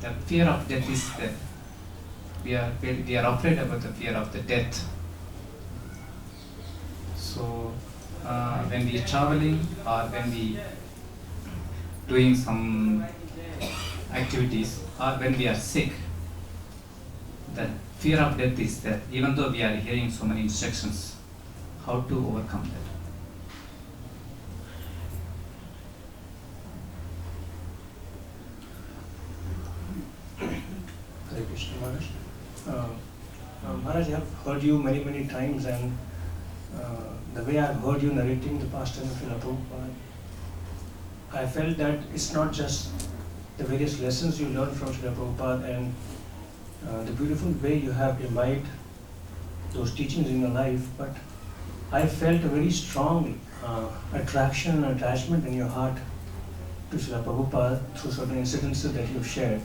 the fear of death is that we are afraid about the fear of the death. So when we are traveling or when we doing some activities or when we are sick, the fear of death is there, even though we are hearing so many instructions, how to overcome that. Hare Krishna, Maharaj. Maharaj, I have heard you many times, and the way I have heard you narrating the pastime of Srila Prabhupada, I felt that it's not just the various lessons you learned from Srila Prabhupada and the beautiful way you have imbibed those teachings in your life, but I felt a very strong attraction and attachment in your heart to Srila Prabhupada through certain incidences that you've shared.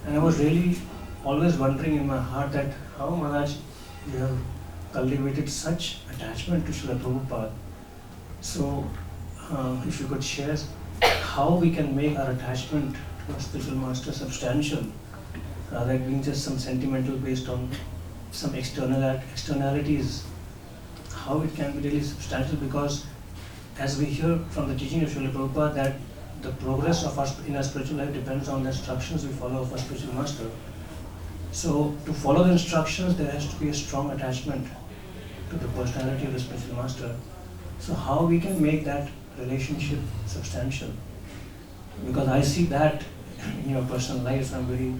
And I was really always wondering in my heart that how, Maharaj, you have cultivated such attachment to Srila Prabhupada. So, if you could share how we can make our attachment to our spiritual master substantial, rather than being just some sentimental based on some externalities, how it can be really substantial, because as we hear from the teaching of Srila Prabhupada that the progress of in our spiritual life depends on the instructions we follow of our spiritual master. So to follow the instructions, there has to be a strong attachment to the personality of the spiritual master. So how we can make that relationship substantial? Because I see that in your personal life, so I'm very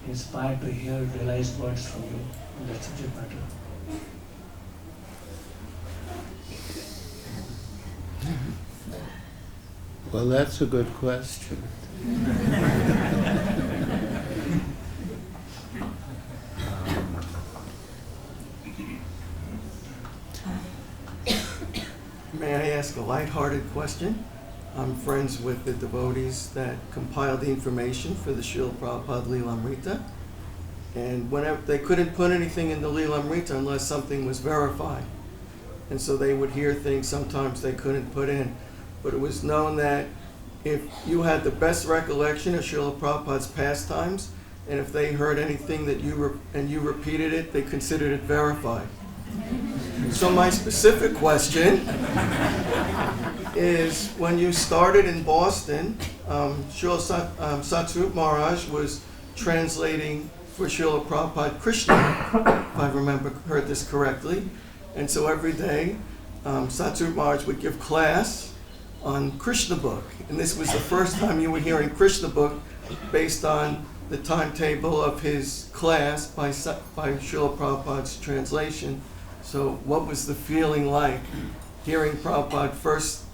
inspired to hear realized words from you on that subject matter. Well, that's a good question. May I ask a lighthearted question? I'm friends with the devotees that compiled the information for the Srila Prabhupada Lilamrita, and whenever they couldn't put anything in the Lilamrita unless something was verified, and so they would hear things sometimes they couldn't put in. But it was known that if you had the best recollection of Srila Prabhupada's pastimes, and if they heard anything that you repeated it, they considered it verified. So my specific question is, when you started in Boston, Srila Satsvarup Maharaj was translating for Srila Prabhupada Krishna, if I heard this correctly. And so every day, Satsvarup Maharaj would give class on Krishna book. And this was the first time you were hearing Krishna book based on the timetable of his class by Srila Prabhupada's translation. So what was the feeling like hearing Prabhupada first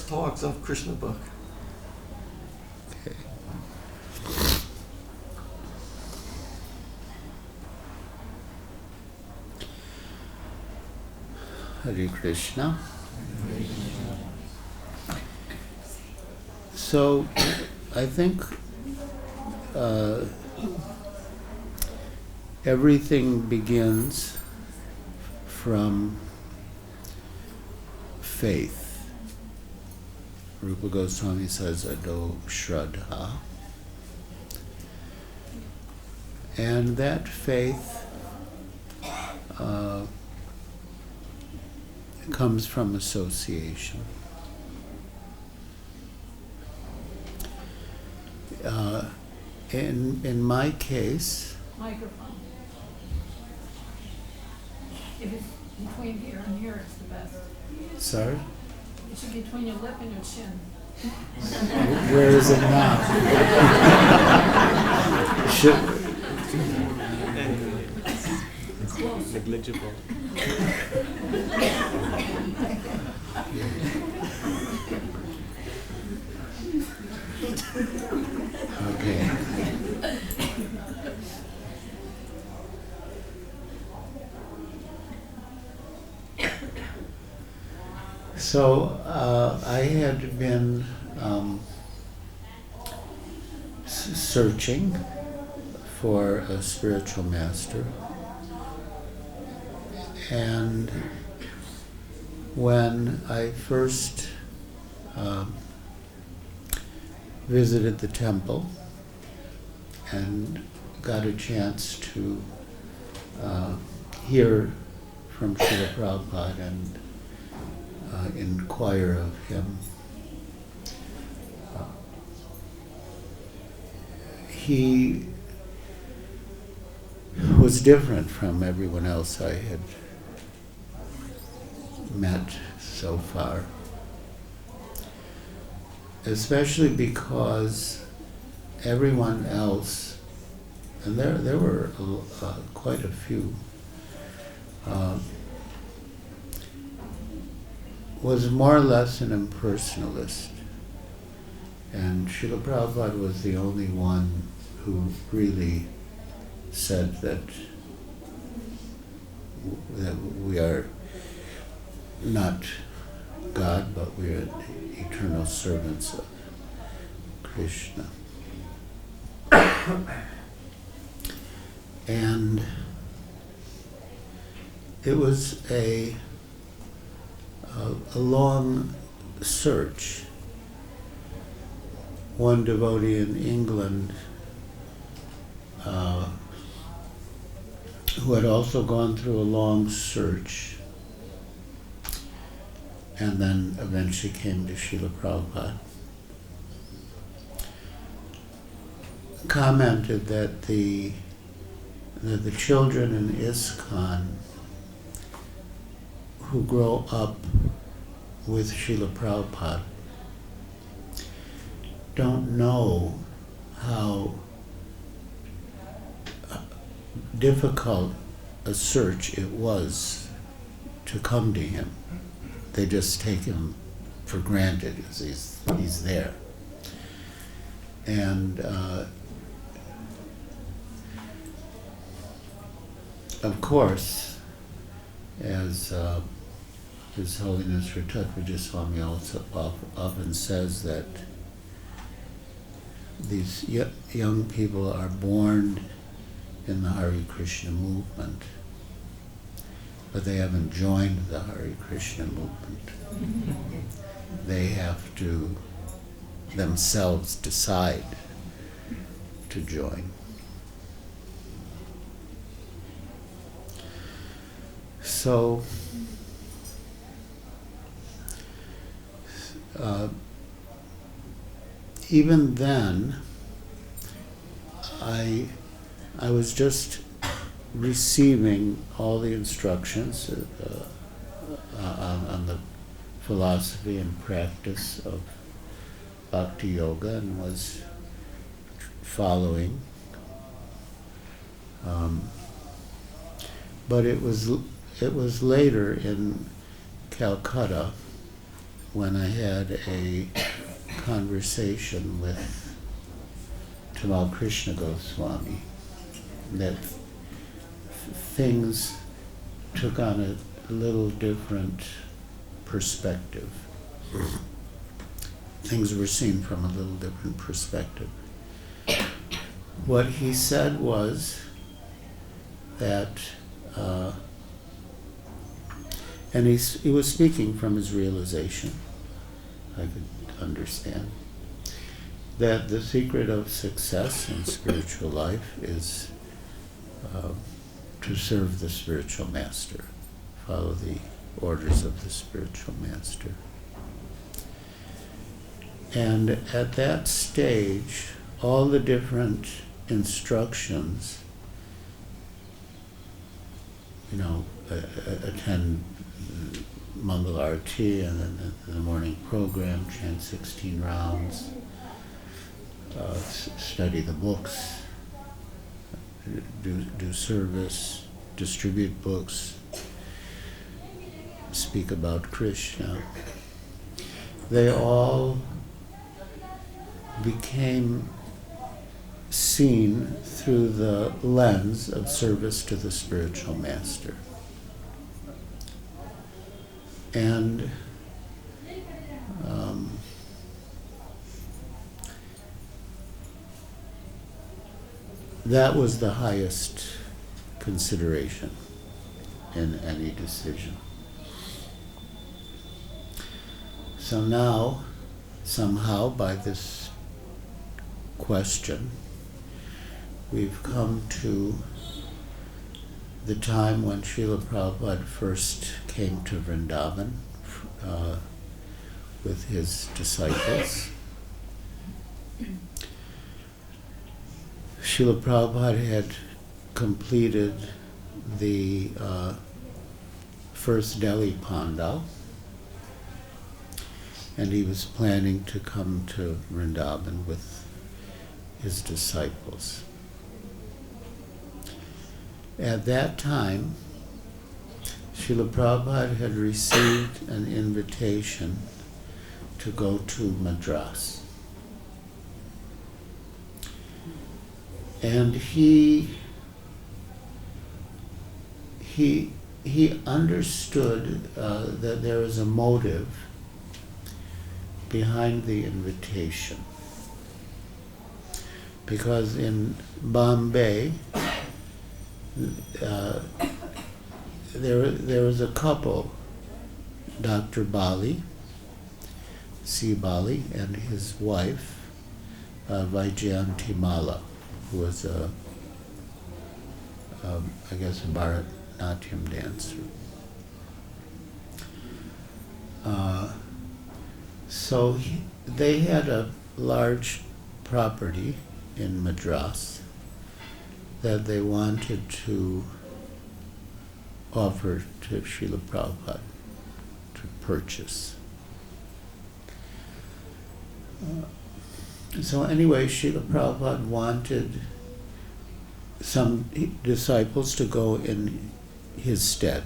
talks of Krishna book? Okay. Hare Krishna. So, I think everything begins from faith. Rupa Goswami says, Ado Shraddha. And that faith comes from association. In my case, Microphone. If it's between here and here, it's the best. sorry, It should be between your lip and your chin. where is it now? Close. Negligible. Okay. So I had been searching for a spiritual master, and when I first visited the temple and got a chance to hear from Srila Prabhupada and inquire of him. He was different from everyone else I had met so far, especially because everyone else, and there were quite a few, was more or less an impersonalist, and Srila Prabhupada was the only one who really said that we are not God, but we are eternal servants of Krishna. And it was a long search. One devotee in England who had also gone through a long search and then eventually came to Srila Prabhupada, commented that the children in ISKCON who grow up with Srila Prabhupada don't know how difficult a search it was to come to him. They just take him for granted as he's there. And of course, as His Holiness Swami also often says, that these young people are born in the Hare Krishna movement, but they haven't joined the Hare Krishna movement. They have to themselves decide to join. So, even then, I was just receiving all the instructions on the philosophy and practice of Bhakti Yoga and was following. But it was later in Calcutta when I had a conversation with Tamal Krishna Goswami that things took on a little different perspective. Things were seen from a little different perspective. What he said was that, and he was speaking from his realization, I could understand, that the secret of success in spiritual life is to serve the spiritual master, follow the orders of the spiritual master. And at that stage, all the different instructions, attend Mangal Arati and then the morning program, chant 16 rounds, study the books, do service, distribute books, speak about Krishna. They all became seen through the lens of service to the spiritual master. And that was the highest consideration in any decision. So now, somehow, by this question, we've come to the time when Srila Prabhupada first came to Vrindavan with his disciples. Srila Prabhupada had completed the first Delhi Pandal, and he was planning to come to Vrindavan with his disciples. At that time, Srila Prabhupada had received an invitation to go to Madras. And he understood that there was a motive behind the invitation. Because in Bombay, there was a couple, Dr. Bali, C. Bali, and his wife, Vaijayanti Mala, who was I guess a Bharatanatyam dancer. So they had a large property in Madras that they wanted to offer to Srila Prabhupada to purchase. So anyway, Srila Prabhupada wanted some disciples to go in his stead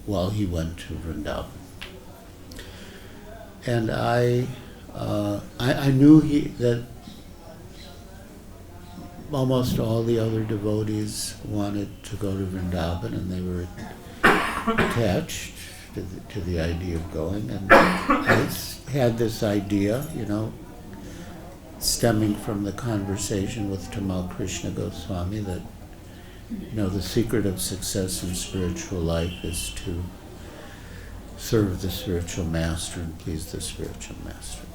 while he went to Vrindavan. And I knew that almost all the other devotees wanted to go to Vrindavan, and they were attached to the idea of going. And I had this idea, stemming from the conversation with Tamal Krishna Goswami, that the secret of success in spiritual life is to serve the spiritual master and please the spiritual master.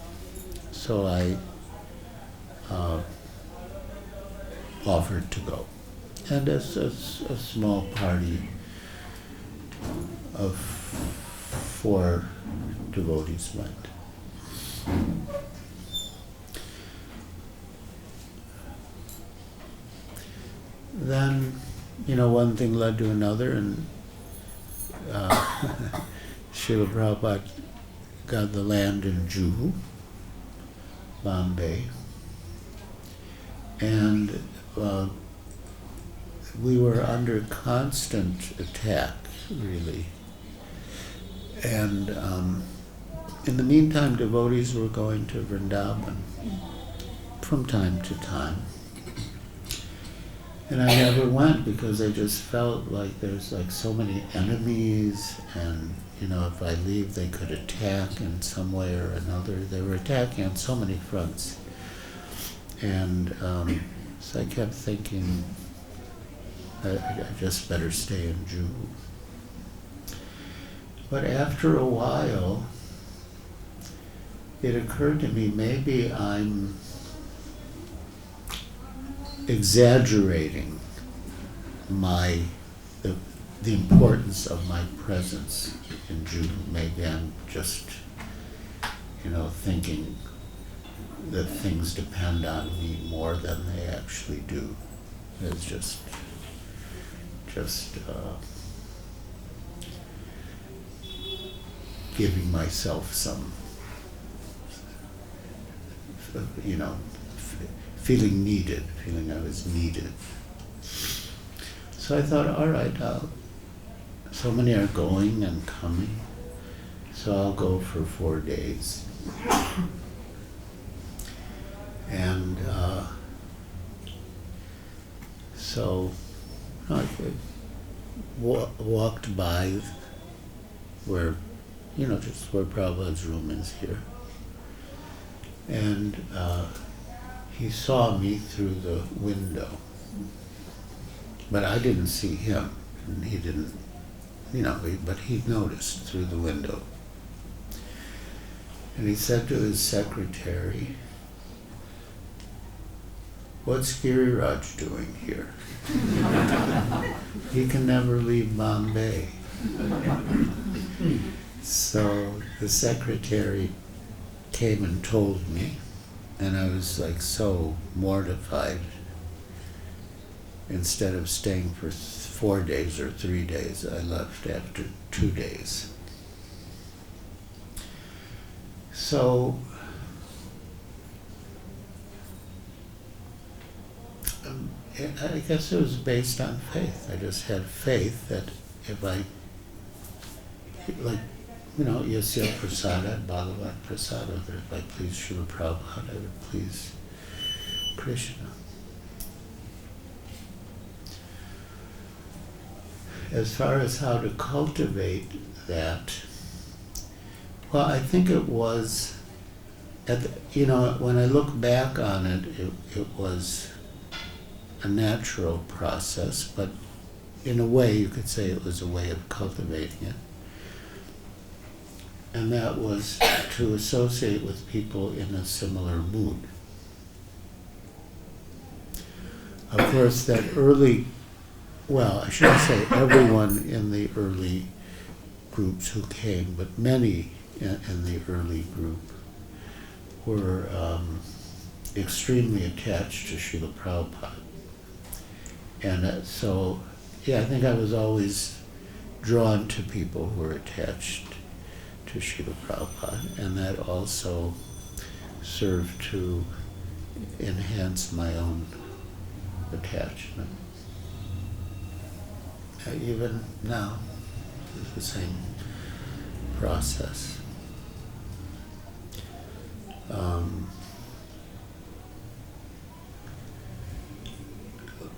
So I offered to go. And as a small party of 4 devotees went. Then, one thing led to another, and Srila Prabhupada got the land in Juhu, Bombay, and we were under constant attack, really. And in the meantime, devotees were going to Vrindavan from time to time. And I never went because I just felt like there's so many enemies, and if I leave they could attack in some way or another. They were attacking on so many fronts. And so I kept thinking I just better stay in Juhu. But after a while, it occurred to me maybe I'm exaggerating the importance of my presence in Juhu. Maybe I'm just, thinking that things depend on me more than they actually do. It's just giving myself some, feeling needed, feeling I was needed. So I thought, all right, so many are going and coming, so I'll go for 4 days. And so I walked by where, just where Prabhupada's room is here. And he saw me through the window. But I didn't see him, and he didn't, but he noticed through the window. And he said to his secretary, what's Giriraj doing here? He can never leave Bombay. So the secretary came and told me, and I was like so mortified. Instead of staying for 4 days or 3 days, I left after 2 days. So I guess it was based on faith. I just had faith that if I, like, Yasya Prasada, Bhagavat Prasada, that if I please Srila Prabhupada, I would please Krishna. As far as how to cultivate that, well, I think it was, when I look back on it, it was a natural process, but in a way you could say it was a way of cultivating it. And that was to associate with people in a similar mood. Of course, that early, well, I shouldn't say everyone in the early groups who came, but many in the early group were extremely attached to Srila Prabhupada. And so, yeah, I think I was always drawn to people who were attached to Srila Prabhupada, and that also served to enhance my own attachment. Even now, it's the same process.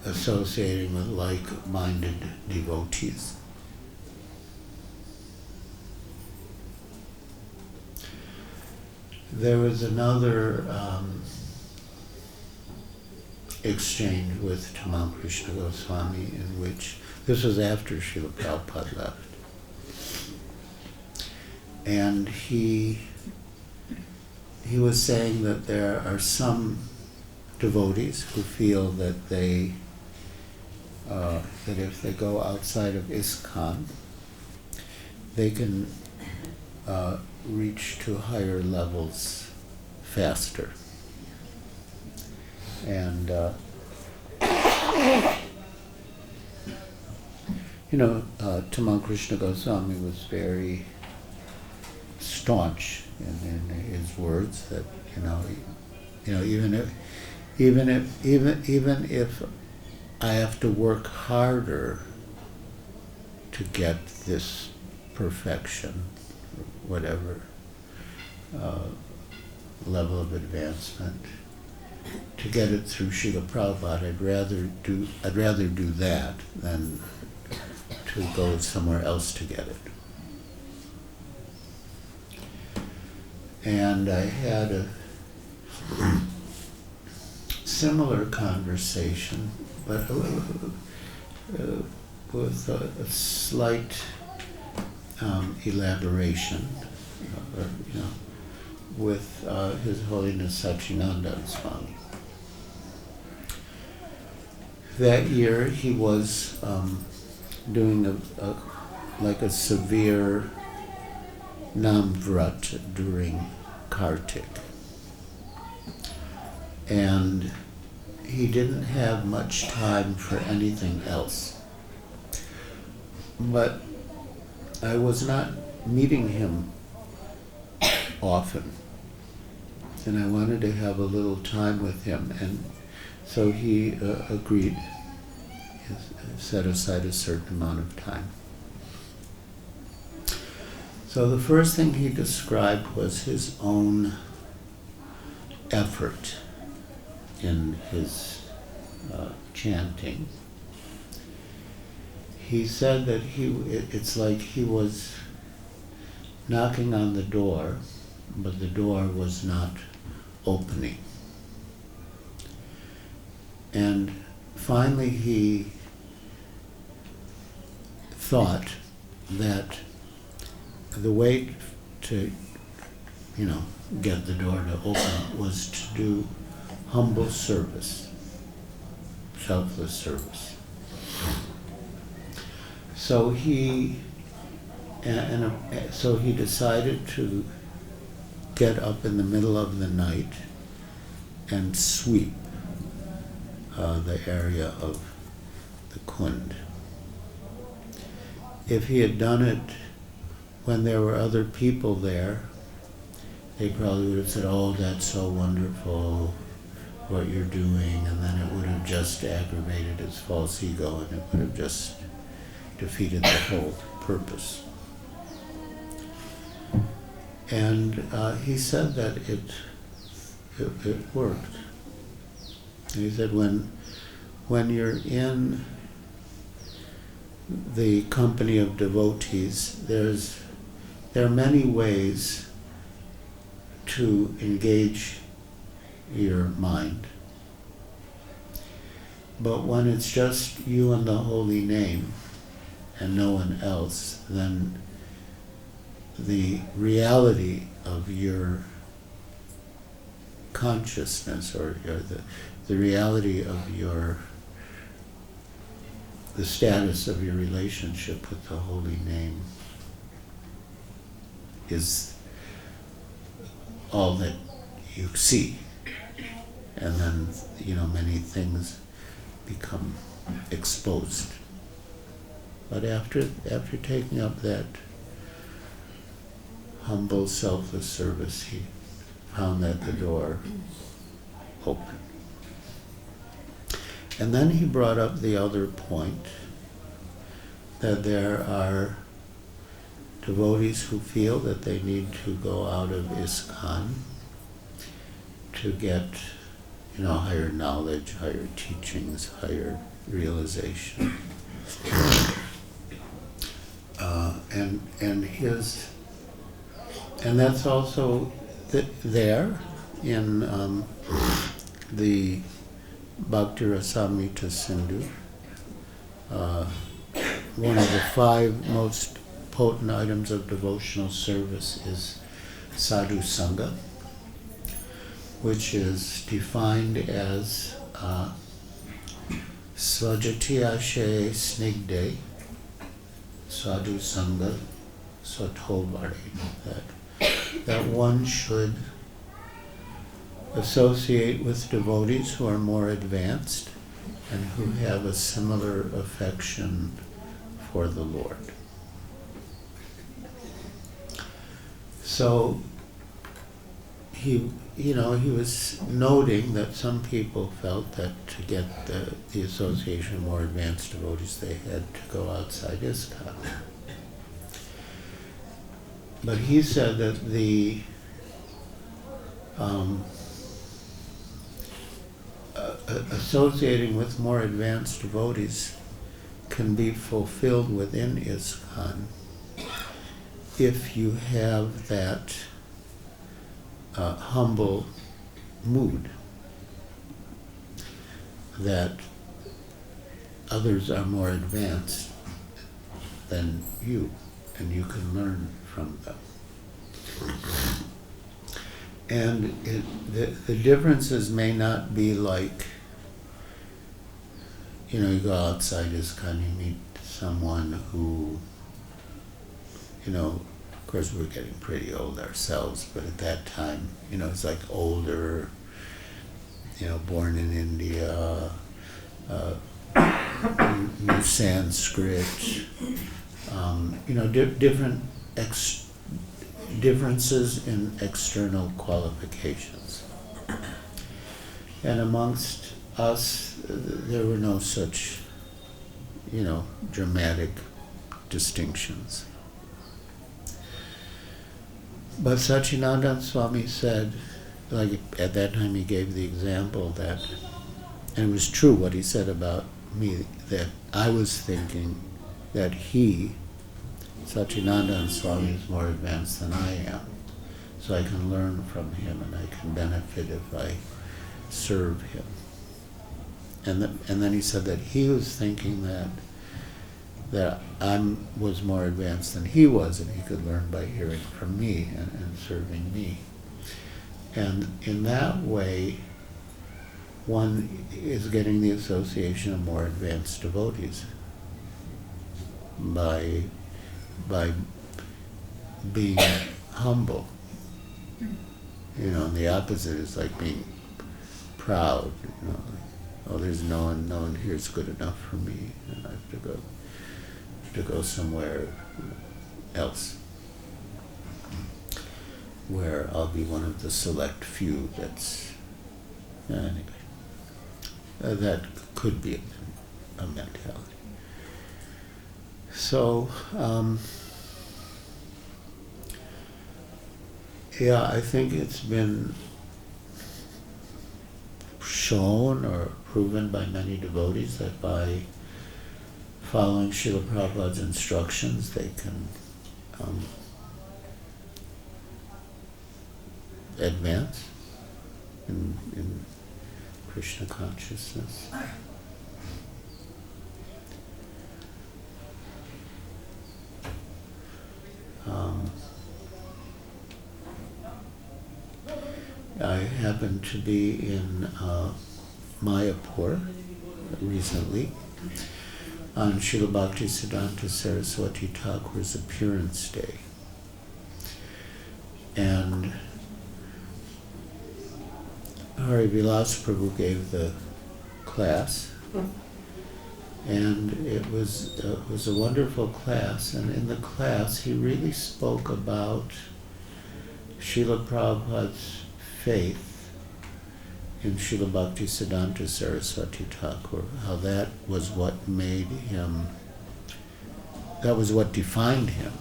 Associating with like-minded devotees. There was another exchange with Tamal Krishna Goswami in which, this was after Srila Prabhupada left, and he was saying that there are some devotees who feel that they that if they go outside of ISKCON, they can reach to higher levels faster. And Tamal Krishna Goswami was very staunch in his words that even if I have to work harder to get this perfection, whatever level of advancement, to get it through Srila Prabhupada, I'd rather do that than to go somewhere else to get it. And I had a similar conversation, but with a slight elaboration, with His Holiness Sachinanda Swami. That year he was doing a severe Namvrat during Kartik. And he didn't have much time for anything else. But I was not meeting him often, and I wanted to have a little time with him, and so he agreed, set aside a certain amount of time. So the first thing he described was his own effort in his chanting. He said that it's like he was knocking on the door, but the door was not opening. And finally he thought that the way to, get the door to open was to do humble service. selfless service. So he so he decided to get up in the middle of the night and sweep the area of the Kund. If he had done it when there were other people there, they probably would have said, "Oh, that's so wonderful what you're doing," and then it would have just aggravated his false ego and it would have just defeated the whole purpose. And he said that it worked. He said when you're in the company of devotees, there are many ways to engage your mind. But when it's just you and the holy name and no one else, then the reality of your consciousness or the reality of the status of your relationship with the holy name is all that you see. And then, many things become exposed. But after taking up that humble, selfless service, he found that the door open. And then he brought up the other point, that there are devotees who feel that they need to go out of ISKCON to get, higher knowledge, higher teachings, higher realization. And that's also there in the Bhakti Rasamrita Sindhu. One of the 5 most potent items of devotional service is sadhu sangha, which is defined as svajatiyashe snigde sadhu sangha satovari, that one should associate with devotees who are more advanced and who have a similar affection for the Lord. So he was noting that some people felt that to get the association of more advanced devotees, they had to go outside ISKCON. But he said that the associating with more advanced devotees can be fulfilled within ISKCON if you have that humble mood, that others are more advanced than you, and you can learn from them. And the differences may not be like, you go outside ISKCON, you meet someone who, of course we're getting pretty old ourselves, but at that time, it's like older, born in India, knew Sanskrit, different differences in external qualifications. And amongst us, there were no such, dramatic distinctions. But Satchidananda Swami said, like at that time he gave the example that, and it was true what he said about me, that I was thinking that Satchidananda Swami is more advanced than I am. So I can learn from him and I can benefit if I serve him. And then he said that he was thinking that I was more advanced than he was, and he could learn by hearing from me and serving me. And in that way, one is getting the association of more advanced devotees by being humble. You know, and the opposite is like being proud. You know, like, oh, there's no one here is good enough for me, and I have to go somewhere else, where I'll be one of the select few that's anyway. That could be a mentality. So, yeah, I think it's been shown or proven by many devotees that by following Srila Prabhupada's instructions, they can advance in Krishna consciousness. I happened to be in Mayapur recently on Srila Bhaktisiddhanta Saraswati Thakur's appearance day. And Hari Vilas Prabhu gave the class, and it was a wonderful class. And in the class, he really spoke about Srila Prabhupada's faith in Srila Bhaktisiddhanta Saraswati Thakur, how that was what made him, that was what defined him.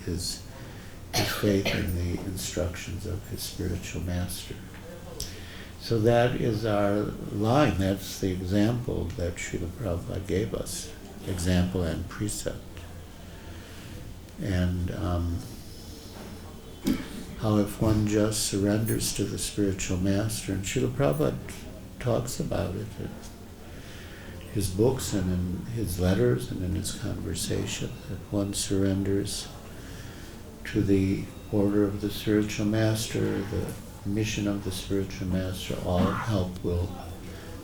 His faith in the instructions of his spiritual master. So that is our line, that's the example that Srila Prabhupada gave us, example and precept. And how if one just surrenders to the spiritual master, and Srila Prabhupada talks about it in his books and in his letters and in his conversation, that one surrenders to the order of the spiritual master, the mission of the spiritual master, all help will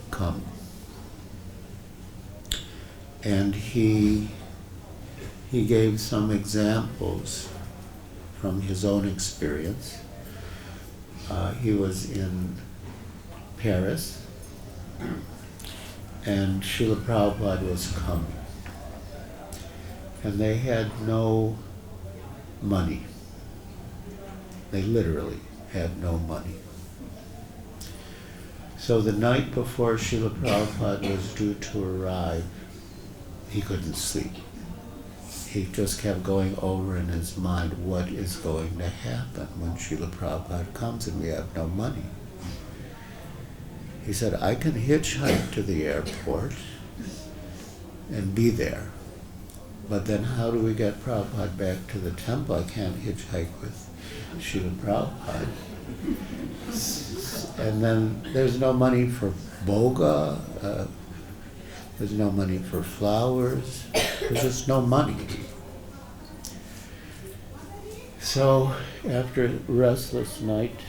come. And he gave some examples from his own experience. He was in Paris, and Srila Prabhupada was coming. And they had no money. They literally had no money. So the night before Srila Prabhupada was due to arrive, he couldn't sleep. He just kept going over in his mind, what is going to happen when Srila Prabhupada comes and we have no money? He said, I can hitchhike to the airport and be there. But then how do we get Prabhupada back to the temple? I can't hitchhike with Srila Prabhupada. And then there's no money for boga, there's no money for flowers, there's just no money. So after a restless night,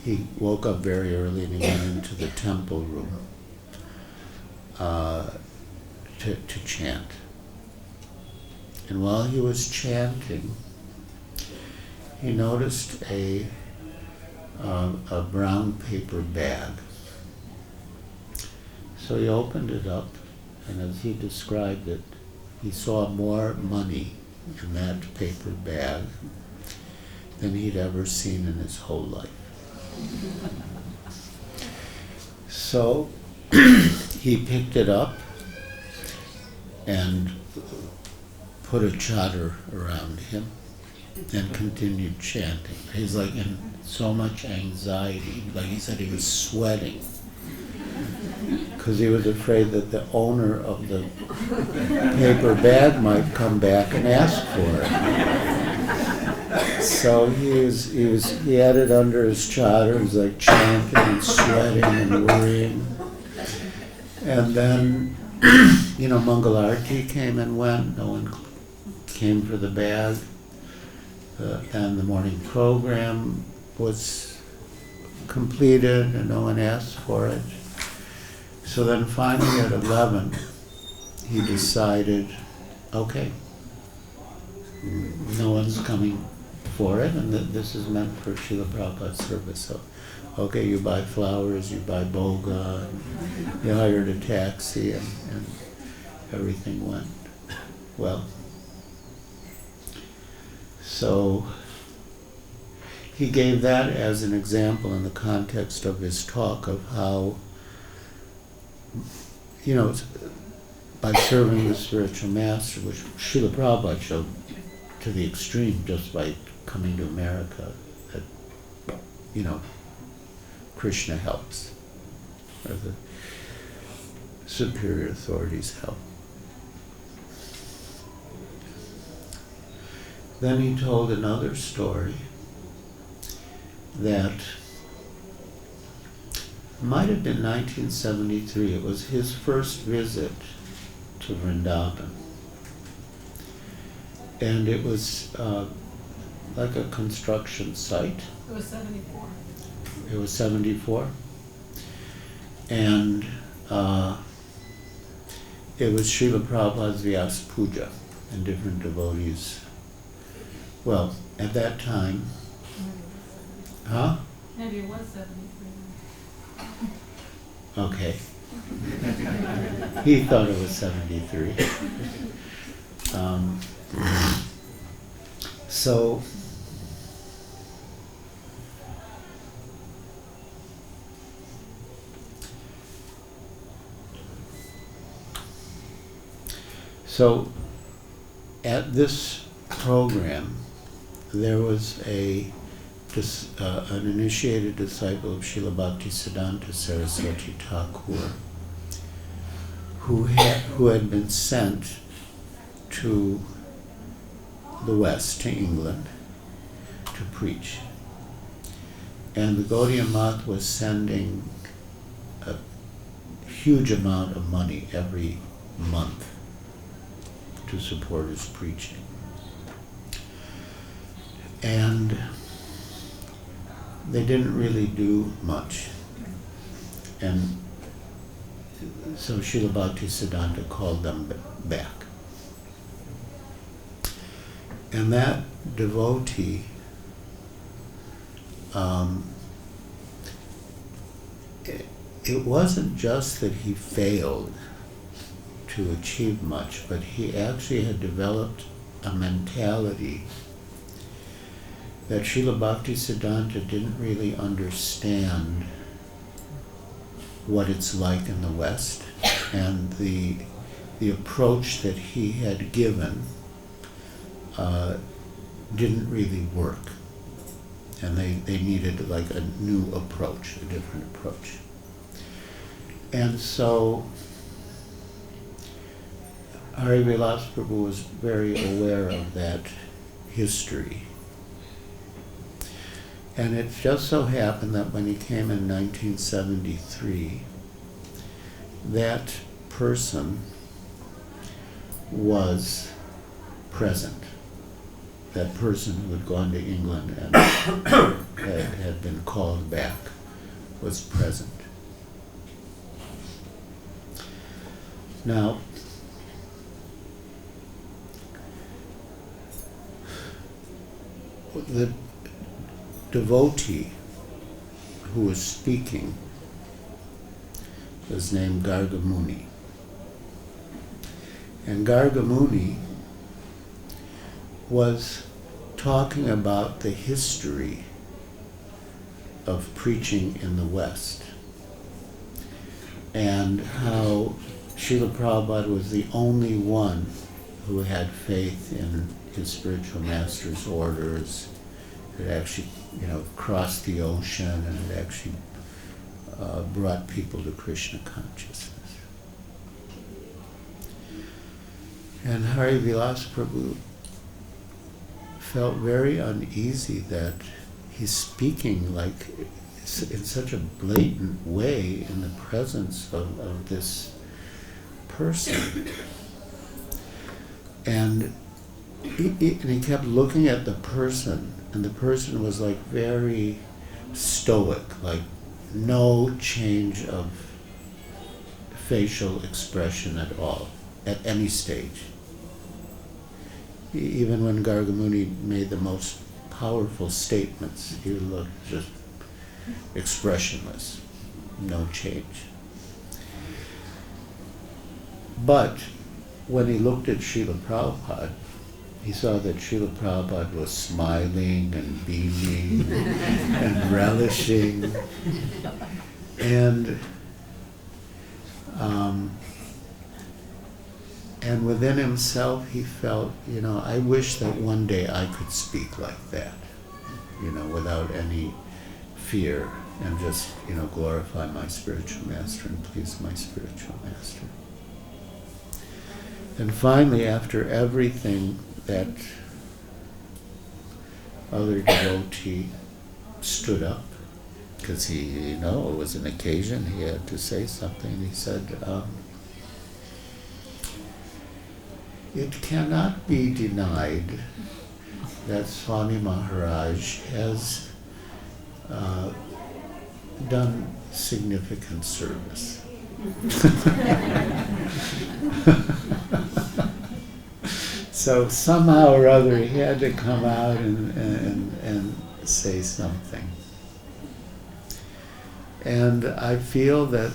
he woke up very early and he went into the temple room to chant. And while he was chanting, he noticed a brown paper bag. So he opened it up, and as he described it, he saw more money in that paper bag than he'd ever seen in his whole life. So he picked it up and put a chadar around him and continued chanting. He's like in so much anxiety, like he said he was sweating because he was afraid that the owner of the paper bag might come back and ask for it. So he had it under his chadar. He was like chanting and sweating and worrying. And then, Mangalarti came and went. No one came for the bag. And the morning program was completed and no one asked for it. So then finally at 11, he decided, okay, no one's coming for it, and this is meant for Srila Prabhupada's service. So, okay, you buy flowers, you buy boga, you hired a taxi, and everything went well. So he gave that as an example in the context of his talk of how, by serving the spiritual master, which Srila Prabhupada showed to the extreme just by coming to America, that, Krishna helps, or the superior authorities help. Then he told another story that might have been 1973. It was his first visit to Vrindavan. And it was like a construction site. It was 74. It was 74. And it was Srila Prabhupada's Vyasa Puja, and different devotees. Well, at that time, huh? Maybe it was 73. Okay. He thought it was 73. So at this program, there was an initiated disciple of Srila Bhaktisiddhanta Saraswati Thakur who had been sent to the West, to England, to preach. And the Gaudiya Math was sending a huge amount of money every month to support his preaching. And they didn't really do much. And so Srila Bhaktisiddhanta called them back. And that devotee it wasn't just that he failed to achieve much, but he actually had developed a mentality that Srila Bhaktisiddhanta didn't really understand what it's like in the West, and the approach that he had given didn't really work. And they needed like a new approach, a different approach. And so Hari Vilas Prabhu was very aware of that history. And it just so happened that when he came in 1973, that person was present. That person who had gone to England and had been called back was present. Now, the devotee who was speaking was named Gargamuni. And Gargamuni was talking about the history of preaching in the West and how Srila Prabhupada was the only one who had faith in his spiritual master's orders. It actually, crossed the ocean and it actually brought people to Krishna consciousness. And Hari Vilas Prabhu felt very uneasy that he's speaking like in such a blatant way in the presence of this person. And he kept looking at the person, and the person was like very stoic, like no change of facial expression at all, at any stage. Even when Gargamuni made the most powerful statements, he looked just expressionless, no change. But when he looked at Srila Prabhupada, he saw that Srila Prabhupada was smiling and beaming and relishing. And within himself he felt, I wish that one day I could speak like that, without any fear, and just, glorify my spiritual master and please my spiritual master. And finally, after everything, that other devotee stood up, because it was an occasion, he had to say something. He said, it cannot be denied that Swami Maharaj has done significant service. So somehow or other he had to come out and say something. And I feel that,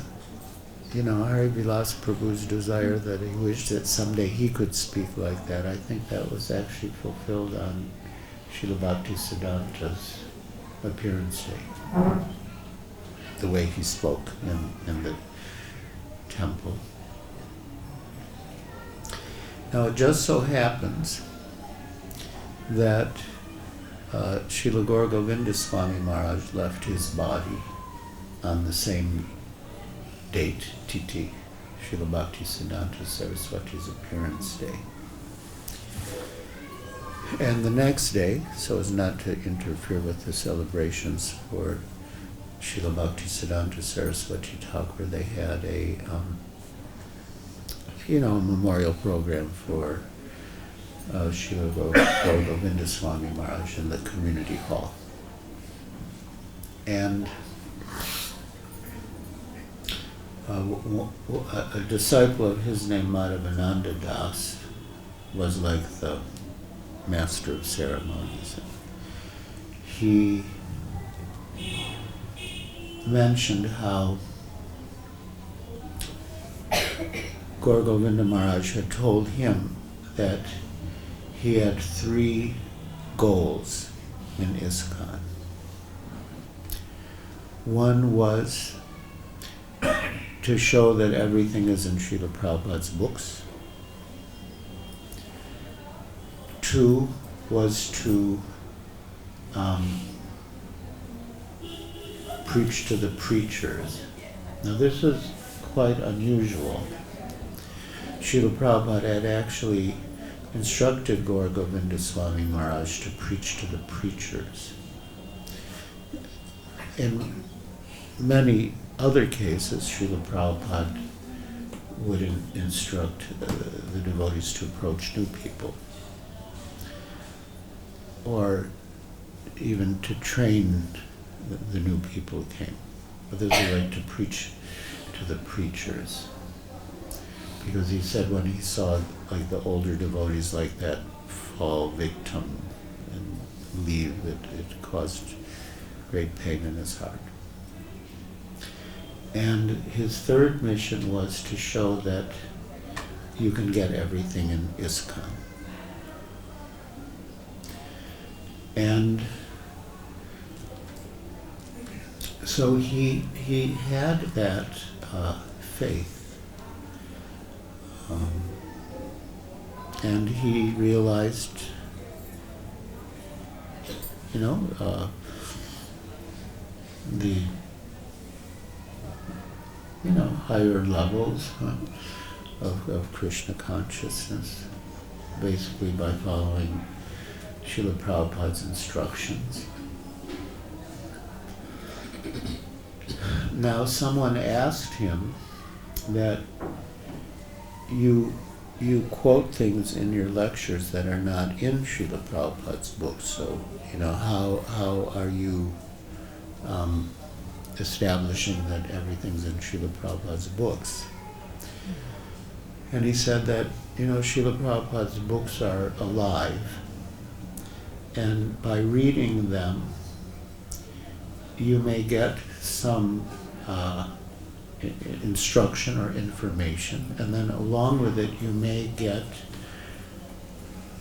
Hari Vilas Prabhu's desire that he wished that someday he could speak like that, I think that was actually fulfilled on Srila Bhaktisiddhanta's appearance day. The way he spoke in the temple. Now it just so happens that Srila Gaura Govinda Swami Maharaj left his body on the same date, Titi, Srila Bhaktisiddhanta Saraswati's appearance day. And the next day, so as not to interfere with the celebrations for Srila Bhaktisiddhanta Saraswati Thakur, they had a memorial program for Srila Gaura Govinda Swami Maharaj in the community hall. And a disciple of his named Madhavananda Das was like the master of ceremonies. He mentioned how Gaura Govinda Maharaj had told him that he had 3 goals in ISKCON. One was to show that everything is in Srila Prabhupada's books. 2 was to preach to the preachers. Now this is quite unusual. Srila Prabhupada had actually instructed Gaura Govinda Swami Maharaj to preach to the preachers. In many other cases, Srila Prabhupada would instruct the devotees to approach new people, or even to train the new people who came. But there's a right to preach to the preachers. Because he said when he saw like the older devotees like that fall victim and leave, it caused great pain in his heart. And his third mission was to show that you can get everything in ISKCON. And so he had that faith. And he realized, the higher levels of Krishna consciousness, basically by following Srila Prabhupada's instructions. Now someone asked him that you quote things in your lectures that are not in Srila Prabhupada's books, so how are you establishing that everything's in Srila Prabhupada's books. And he said that, Srila Prabhupada's books are alive, and by reading them, you may get some instruction or information, and then along with it you may get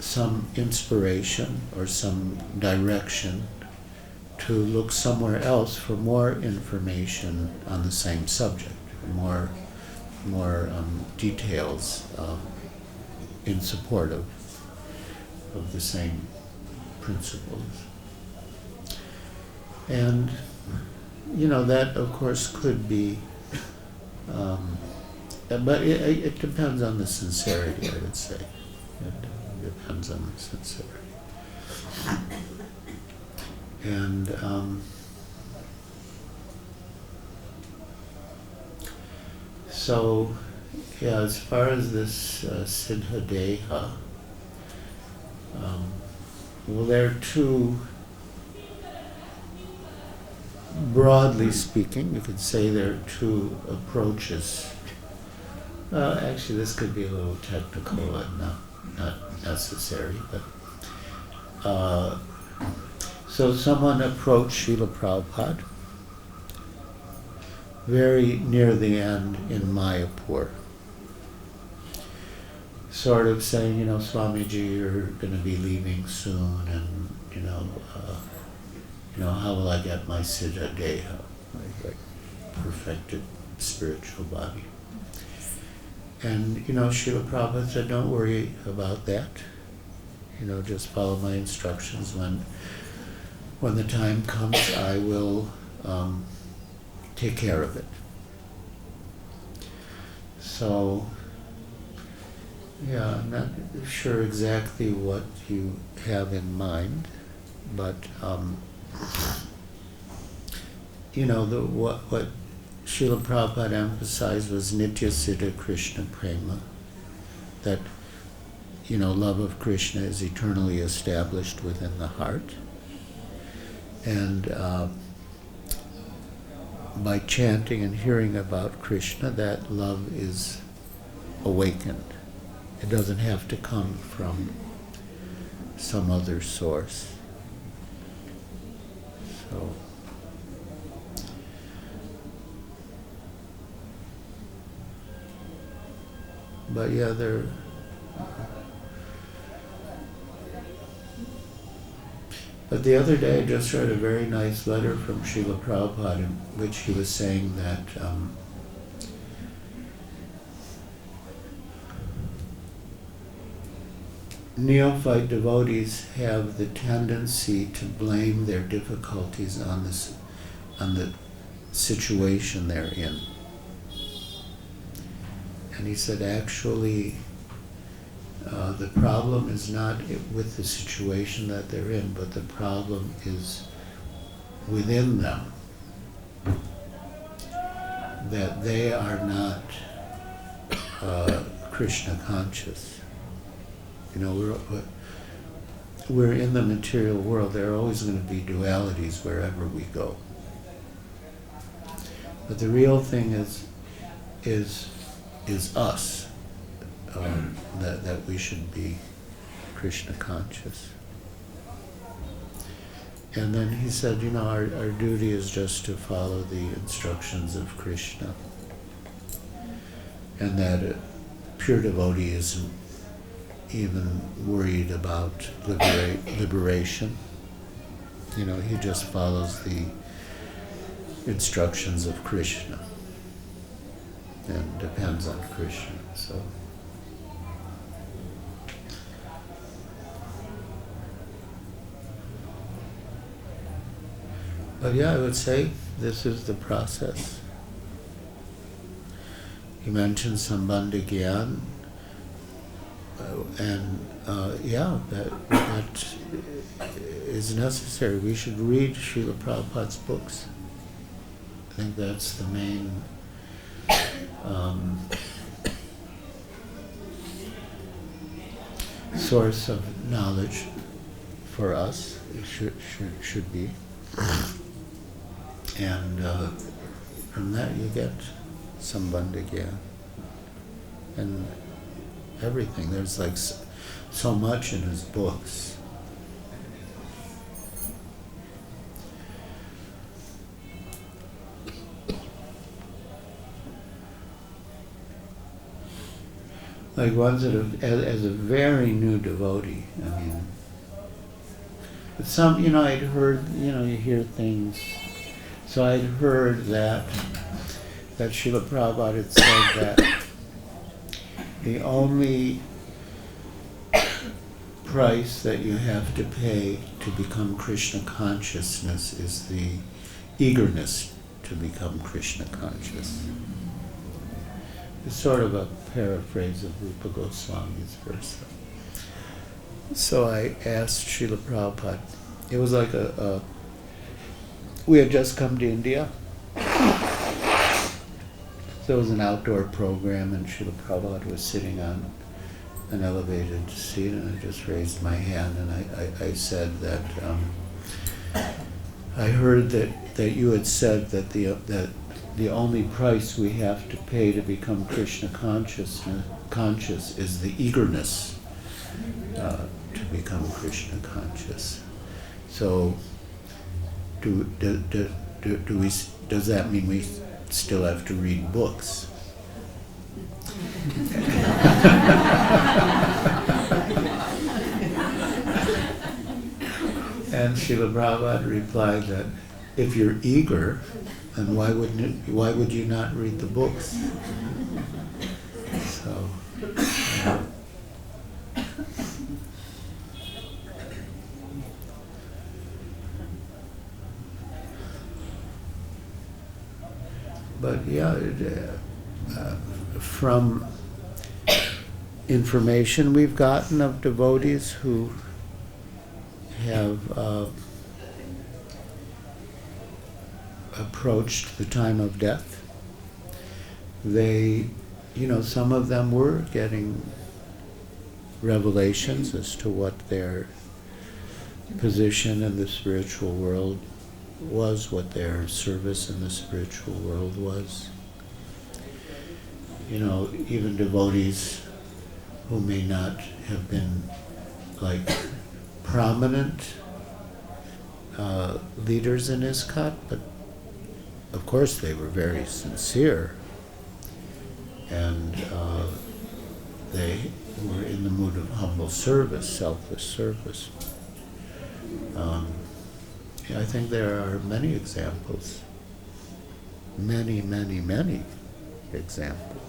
some inspiration or some direction to look somewhere else for more information on the same subject, more details in support of the same principles. And that of course could be, but it depends on the sincerity, I would say. It depends on the sincerity. And so, as far as this Siddha Deha, well, there are two, broadly speaking, you could say there are two approaches. Actually, this could be a little technical and not necessary, but so someone approached Srila Prabhupada very near the end in Mayapur, sort of saying, Swamiji, you're going to be leaving soon, and how will I get my Siddha Deha, like perfected spiritual body? And Srila Prabhupada said, don't worry about that. Just follow my instructions. When the time comes, I will take care of it. So, I'm not sure exactly what you have in mind, but what Srila Prabhupada emphasized was Nitya Siddha Krishna Prema, that love of Krishna is eternally established within the heart, and by chanting and hearing about Krishna, that love is awakened. It doesn't have to come from some other source. So, but but the other day I just read a very nice letter from Srila Prabhupada in which he was saying that neophyte devotees have the tendency to blame their difficulties on the situation they're in. And he said, actually, the problem is not with the situation that they're in, but the problem is within them, that they are not Krishna conscious. We're in the material world. There are always going to be dualities wherever we go. But the real thing is us, that we should be Krishna conscious. And then he said, our duty is just to follow the instructions of Krishna, and that a pure devotee isn't even worried about liberation. He just follows the instructions of Krishna and depends on Krishna. So, but I would say this is the process. You mentioned Sambandha Gyan, and that is necessary. We should read Srila Prabhupada's books. I think that's the main source of knowledge for us. It should be. And from that you get Sambandhagya and everything. There's like so much in his books. Like ones that have, as a very new devotee, I mean, but some, I'd heard, you hear things. So I'd heard that Srila Prabhupada had said that the only price that you have to pay to become Krishna consciousness is the eagerness to become Krishna conscious. It's sort of a paraphrase of Rupa Goswami's verse. So I asked Srila Prabhupada, it was like we had just come to India. So it was an outdoor program and Srila Prabhupada was sitting on an elevated seat and I just raised my hand and I said that I heard that you had said that the only price we have to pay to become Krishna conscious is the eagerness to become Krishna conscious. So, does that mean we still have to read books? And Srila Prabhupada replied that if you're eager, then why would you not read the books? So, but yeah, from information we've gotten of devotees who have approached the time of death, some of them were getting revelations as to what their position in the spiritual world was, what their service in the spiritual world was. Even devotees who may not have been like prominent leaders in ISKCON, but of course they were very sincere and they were in the mood of humble service, selfless service. I think there are many examples, many, many, many examples.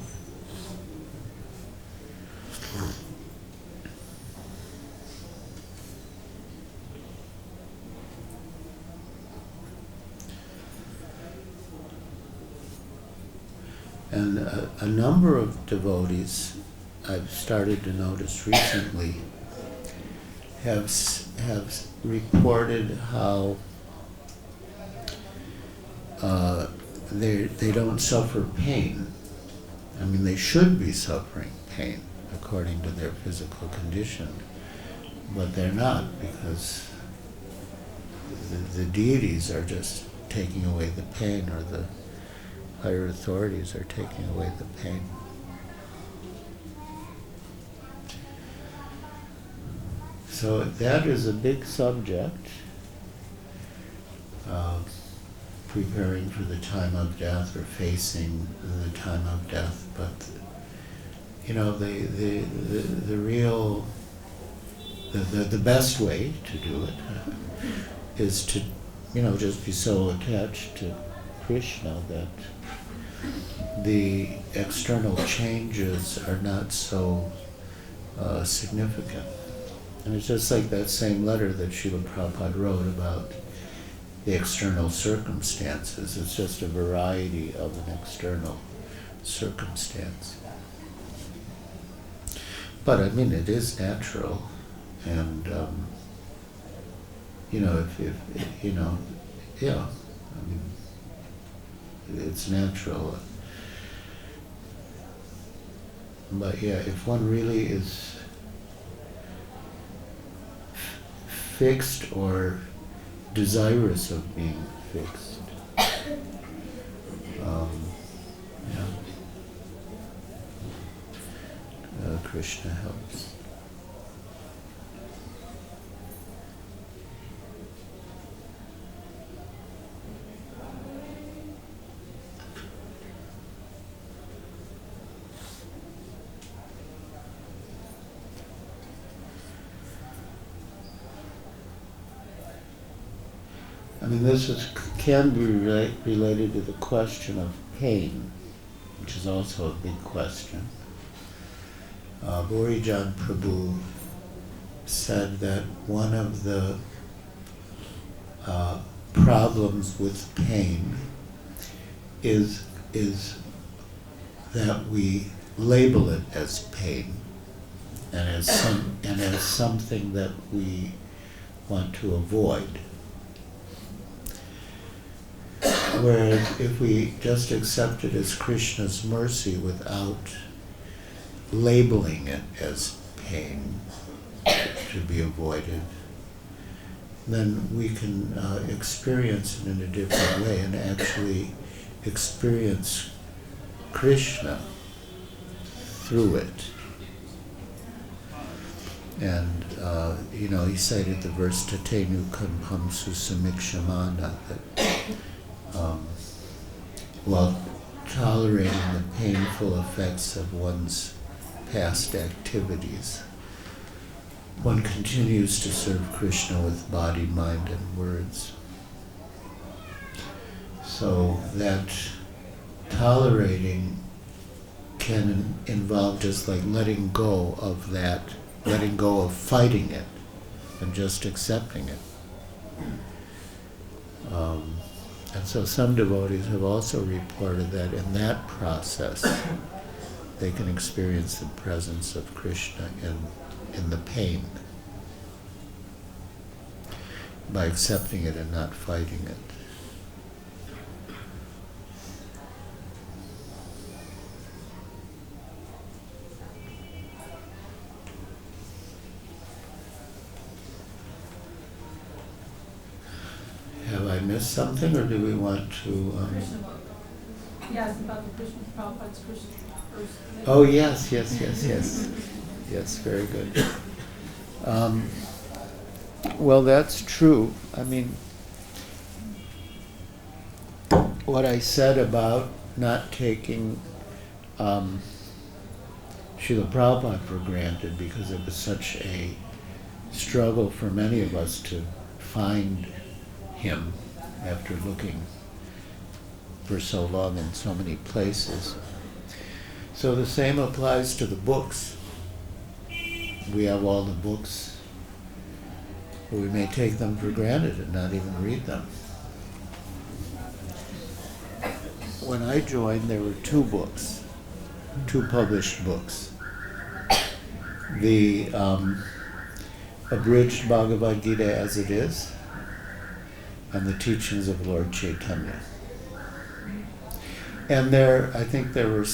And a number of devotees I've started to notice recently have reported how they don't suffer pain. I mean, they should be suffering pain according to their physical condition, but they're not, because the deities are just taking away the pain, or the higher authorities are taking away the pain. So that is a big subject, preparing for the time of death or facing the time of death. But the best way to do it is to just be so attached to Krishna that the external changes are not so significant. And it's just like that same letter that Srila Prabhupada wrote about the external circumstances. It's just a variety of an external circumstance. But I mean, it is natural, and it's natural. But yeah, if one really is fixed or desirous of being fixed, Yeah. Krishna helps. I mean, can be related to the question of pain, which is also a big question. Borijan Prabhu said that one of the problems with pain is that we label it as pain and as something that we want to avoid. Whereas if we just accept it as Krishna's mercy without labeling it as pain to be avoided, then we can experience it in a different way and actually experience Krishna through it. And, he cited the verse, Tatenu Kamhamsu Samikshamana, that while tolerating the painful effects of one's past activities, one continues to serve Krishna with body, mind, and words. So that tolerating can involve just like letting go of that, letting go of fighting it, and just accepting it. And so some devotees have also reported that in that process, they can experience the presence of Krishna in the pain by accepting it and not fighting it. Have I missed something, or do we want to? Krishna book. Yes, about the Krishna, Prabhupada's Krishna first. Oh yes. Yes, very good. Well, that's true. I mean, what I said about not taking Srila Prabhupada for granted, because it was such a struggle for many of us to find him after looking for so long in so many places. So the same applies to the books. We have all the books, but we may take them for granted and not even read them. When I joined, there were two published books. The abridged Bhagavad Gita as it is, and the teachings of Lord Chaitanya. And I think there were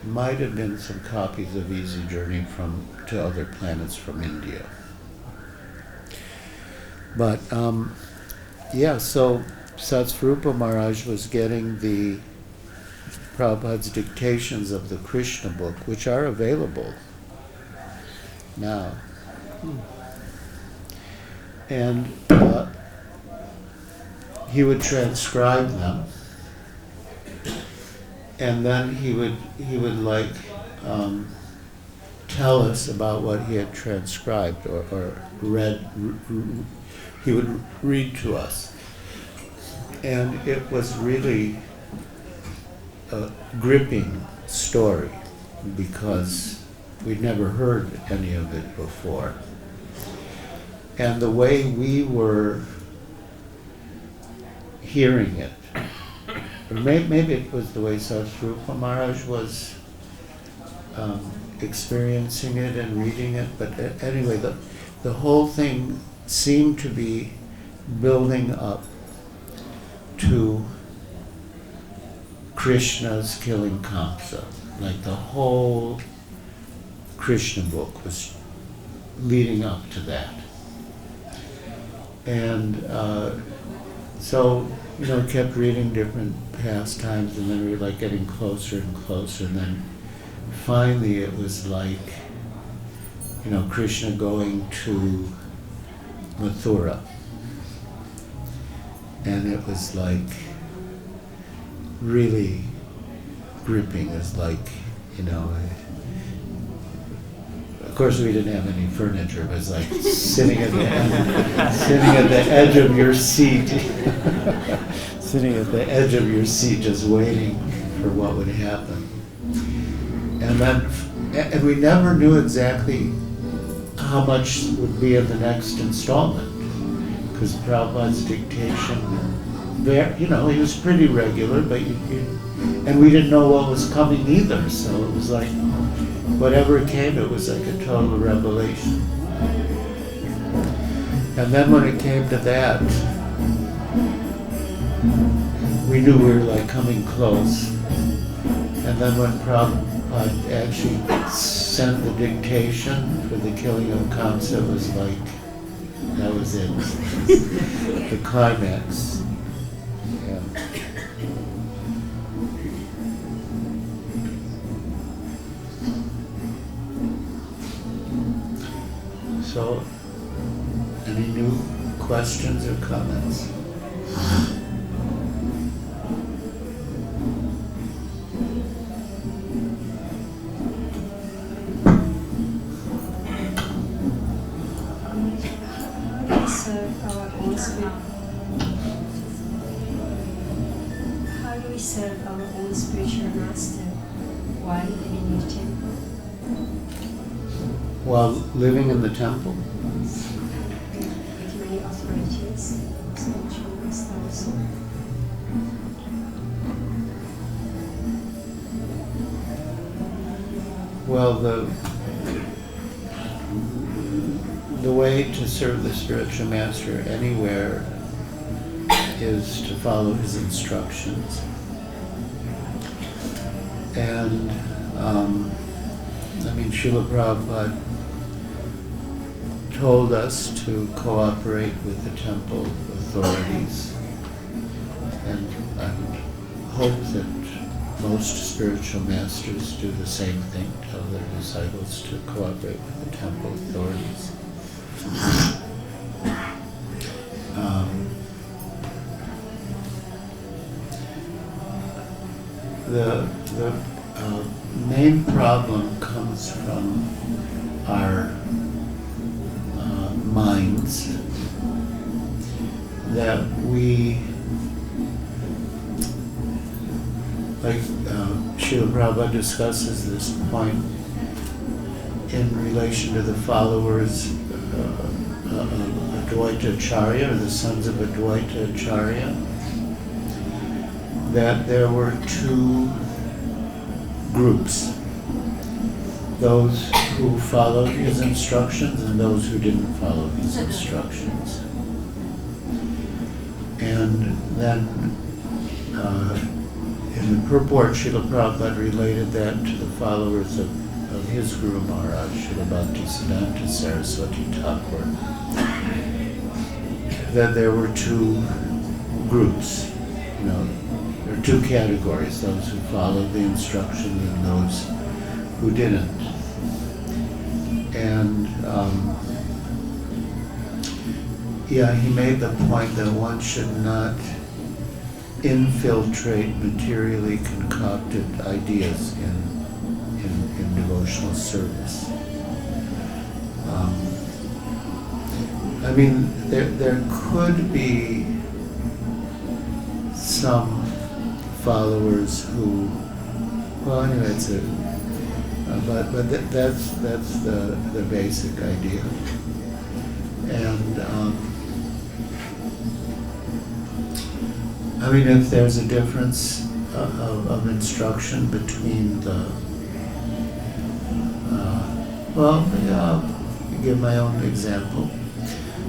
might have been some copies of Easy Journey to Other Planets from India. But so Satsvarupa Maharaj was getting the Prabhupada's dictations of the Krishna book, which are available now. And he would transcribe them, and then he would tell us about what he had transcribed or read. He would read to us, and it was really a gripping story because we'd never heard any of it before. And the way we were hearing it, or maybe it was the way Satsvarupa Maharaj was experiencing it and reading it, but anyway, the whole thing seemed to be building up to Krishna's killing Kamsa. Like the whole Krishna book was leading up to that. And So, kept reading different pastimes, and then we were like getting closer and closer, and then finally it was like, Krishna going to Mathura. And it was like really gripping. It was like, of course we didn't have any furniture, but it was like sitting at the edge of your seat, sitting at the edge of your seat just waiting for what would happen. And we never knew exactly how much would be in the next installment, because Prabhupada's dictation, he was pretty regular, but and we didn't know what was coming either, so it was like, whatever came, it was like a total revelation. And then when it came to that, we knew we were like coming close. And then when Prabhupada actually sent the dictation for the killing of Kamsa, it was like, that was it. The climax. Yeah. So, any new questions or comments? How do we serve our own spiritual master while living in the temple? While living in the temple? With many authorities, spiritual master also. Well, the way to serve the spiritual master anywhere is to follow his instructions. And, Srila Prabhupada told us to cooperate with the temple authorities, and I would hope that most spiritual masters do the same thing, tell their disciples to cooperate with the temple authorities. The main problem comes from our minds, that we, like Srila Prabhupada discusses this point in relation to the followers Advaita Acharya, or the sons of Advaita Acharya, that there were two groups, those who followed his instructions and those who didn't follow his instructions. And then in the purport, Srila Prabhupada related that to the followers of his Guru Maharaj, Srila Bhaktisiddhanta Saraswati Thakur, that there were two groups, there are two categories, those who followed the instructions and those who didn't. And he made the point that one should not infiltrate materially concocted ideas in devotional service. There could be some followers who, that's the basic idea. And if there's a difference of instruction between the, I'll give my own example.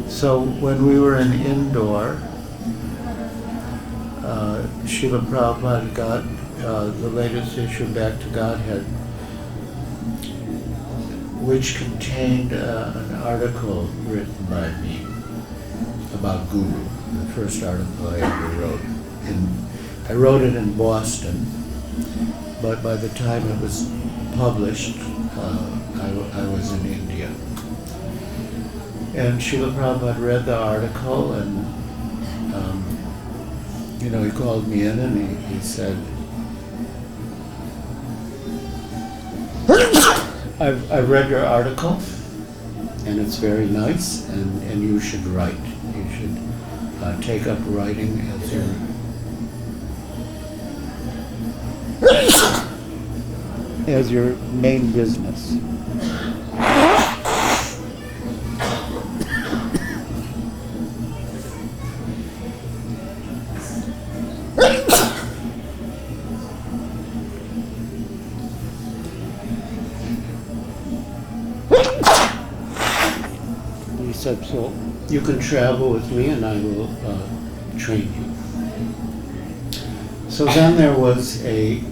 So when we were in Indore, Srila Prabhupada got the latest issue, Back to Godhead, which contained an article written by me about Guru, the first article I ever wrote. I wrote it in Boston, but by the time it was published, I was in India. And Srila Prabhupada read the article, and he called me in and he said, I've read your article, and it's very nice, and you should write. You should take up writing as your main business. He said, so you can travel with me and I will train you. So then there was a